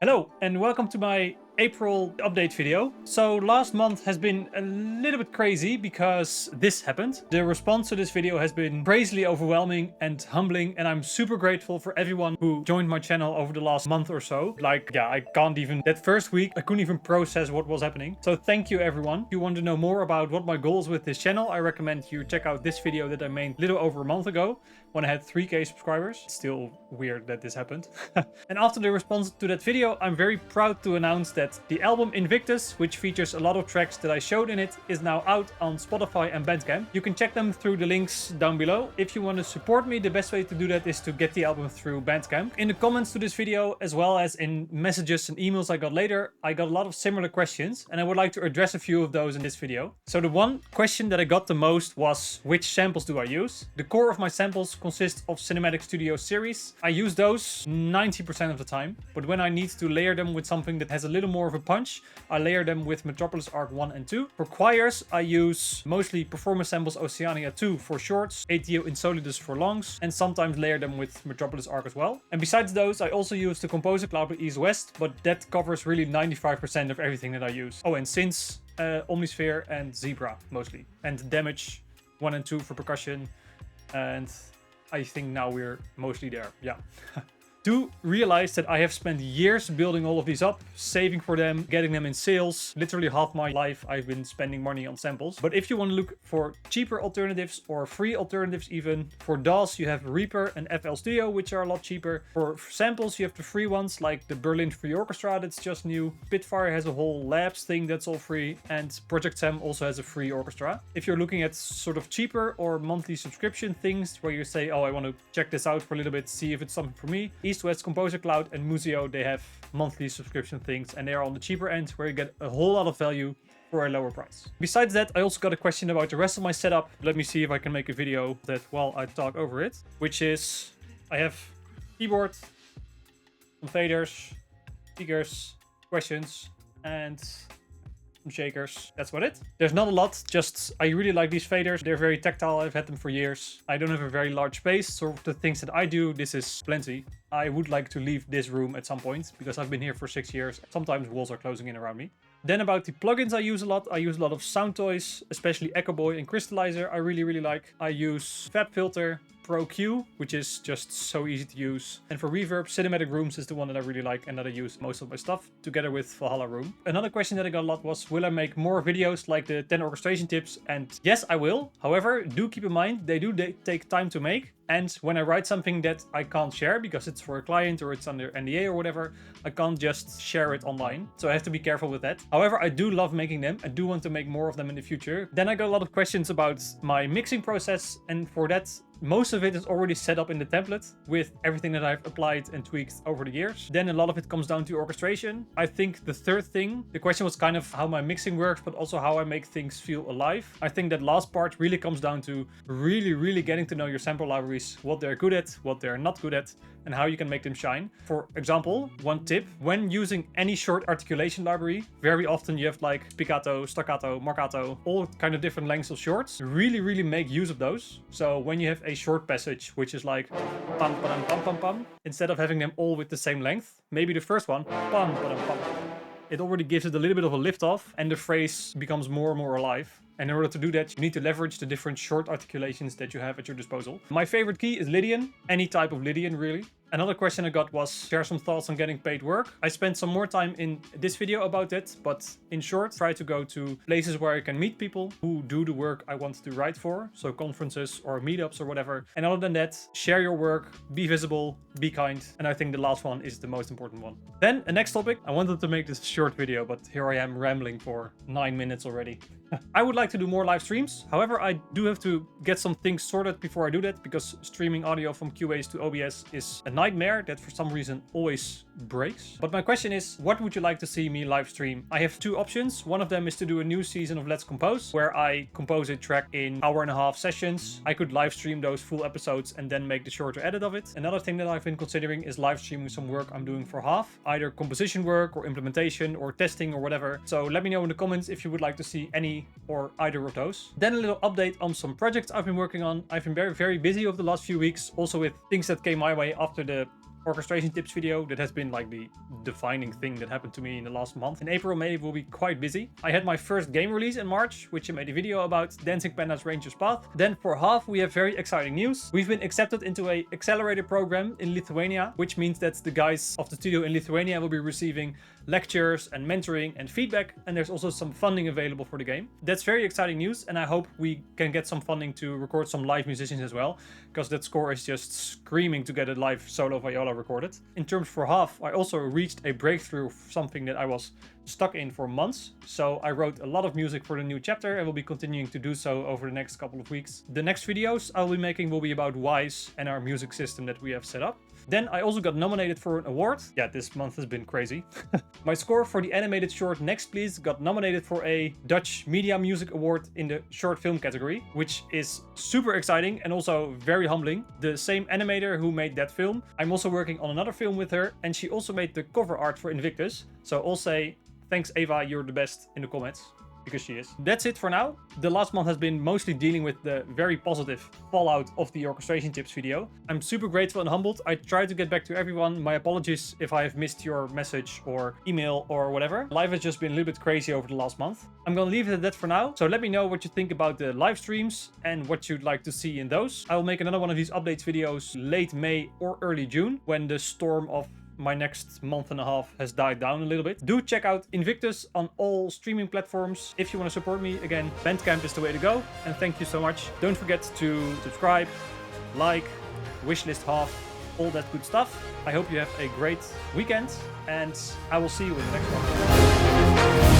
Hello and welcome to my April update video. So last month has been a little bit crazy because this happened. The response to this video has been crazily overwhelming and humbling, and I'm super grateful for everyone who joined my channel over the last month or so. I can't even, that first week I couldn't even process what was happening. So thank you everyone. If you want to know more about what my goals with this channel, I recommend you check out this video that I made a little over a month ago when I had 3K subscribers. It's still weird that this happened. And after the response to that video, I'm very proud to announce that the album Invictus, which features a lot of tracks that I showed in it, is now out on Spotify and Bandcamp. You can check them through the links down below. If you want to support me, the best way to do that is to get the album through Bandcamp. In the comments to this video, as well as in messages and emails I got later, I got a lot of similar questions, and I would like to address a few of those in this video. So the one question that I got the most was, which samples do I use? The core of my samples consist of Cinematic Studio series. I use those 90% of the time, but when I need to layer them with something that has a little more of a punch, I layer them with Metropolis Arc 1 and 2. For choirs, I use mostly Performance Samples Oceania 2 for shorts, ATO Insolidus for longs, and sometimes layer them with Metropolis Arc as well. And besides those, I also use the Composer Cloud by East West, but that covers really 95% of everything that I use. Oh, and Synths, Omnisphere and Zebra mostly. And Damage 1 and 2 for percussion, and I think now we're mostly there, yeah. Do realize that I have spent years building all of these up, saving for them, getting them in sales. Literally half my life I've been spending money on samples. But if you want to look for cheaper alternatives or free alternatives even, for DAWs you have Reaper and FL Studio, which are a lot cheaper. For samples you have the free ones like the Berlin Free Orchestra that's just new. Spitfire has a whole labs thing that's all free, and Project Sam also has a free orchestra. If you're looking at sort of cheaper or monthly subscription things where you say, oh, I want to check this out for a little bit, see if it's something for me, East West Composer Cloud and Museo, they have monthly subscription things, and they are on the cheaper end where you get a whole lot of value for a lower price. Besides that, I also got a question about the rest of my setup. Let me see if I can make a video that while I talk over it, which is I have keyboard, some faders, speakers, questions, and some shakers. That's about it. There's not a lot, just I really like these faders. They're very tactile. I've had them for years. I don't have a very large space, so for the things that I do, this is plenty. I would like to leave this room at some point because I've been here for 6 years. Sometimes walls are closing in around me. Then about the plugins I use a lot of Sound Toys, especially Echo Boy and Crystallizer I really like. I use FabFilter Pro Q, which is just so easy to use. And for reverb, Cinematic Rooms is the one that I really like and that I use most of my stuff, together with Valhalla Room. Another question that I got a lot was, will I make more videos like the 10 orchestration tips? And yes, I will. However, do keep in mind, they take time to make. And when I write something that I can't share because it's for a client or it's under NDA or whatever, I can't just share it online. So I have to be careful with that. However, I do love making them. I do want to make more of them in the future. Then I got a lot of questions about my mixing process, and for that, most of it is already set up in the template with everything that I've applied and tweaked over the years. Then a lot of it comes down to orchestration. I think the third thing, the question was kind of how my mixing works, but also how I make things feel alive. I think that last part really comes down to really getting to know your sample libraries, what they're good at, what they're not good at, and how you can make them shine. For example, one tip, when using any short articulation library, very often you have like spiccato, staccato, marcato, all kind of different lengths of shorts. Really make use of those. So when you have a short passage, which is like pam pam pam pam pam, instead of having them all with the same length, maybe the first one, pam pam pam, it already gives it a little bit of a lift off and the phrase becomes more and more alive. And in order to do that, you need to leverage the different short articulations that you have at your disposal. My favorite key is Lydian, any type of Lydian really. Another question I got was, share some thoughts on getting paid work. I spent some more time in this video about it, but in short, try to go to places where I can meet people who do the work I want to write for. So conferences or meetups or whatever. And other than that, share your work, be visible, be kind. And I think the last one is the most important one. Then the next topic, I wanted to make this a short video, but here I am rambling for 9 minutes already. I would like to do more live streams. However, I do have to get some things sorted before I do that, because streaming audio from Cubase to OBS is a nightmare that for some reason always breaks. But my question is, what would you like to see me live stream? I have two options. One of them is to do a new season of Let's Compose, where I compose a track in 1.5 hour sessions. I could live stream those full episodes and then make the shorter edit of it. Another thing that I've been considering is live streaming some work I'm doing for half, either composition work or implementation or testing or whatever. So let me know in the comments if you would like to see any or either of those. Then a little update on some projects I've been working on. I've been very busy over the last few weeks, also with things that came my way after the orchestration tips video. That has been like the defining thing that happened to me in the last month. In April, May will be quite busy. I had my first game release in March, which I made a video about, Dancing Panda's Ranger's Path. Then for half, we have very exciting news. We've been accepted into a accelerator program in Lithuania, which means that the guys of the studio in Lithuania will be receiving lectures and mentoring and feedback, and there's also some funding available for the game. That's very exciting news, and I hope we can get some funding to record some live musicians as well, because that score is just screaming to get a live solo viola recorded. In terms for half, I also reached a breakthrough of something that I was stuck in for months. So I wrote a lot of music for the new chapter and will be continuing to do so over the next couple of weeks. The next videos I'll be making will be about Wise and our music system that we have set up. Then I also got nominated for an award. Yeah, this month has been crazy. My score for the animated short Next Please got nominated for a Dutch Media Music Award in the short film category, which is super exciting and also very humbling. The same animator who made that film, I'm also working on another film with her, and she also made the cover art for Invictus. So I'll say, thanks Eva, you're the best in the comments. Because she is. That's it for now. The last month has been mostly dealing with the very positive fallout of the orchestration tips video. I'm super grateful and humbled. I try to get back to everyone. My apologies if I have missed your message or email or whatever. Life has just been a little bit crazy over the last month. I'm gonna leave it at that for now. So let me know what you think about the live streams and what you'd like to see in those. I will make another one of these updates videos late May or early June when the storm of my next month and a half has died down a little bit. Do check out Invictus on all streaming platforms. If you want to support me, again, Bandcamp is the way to go. And thank you so much. Don't forget to subscribe, like, wishlist half, all that good stuff. I hope you have a great weekend, and I will see you in the next one.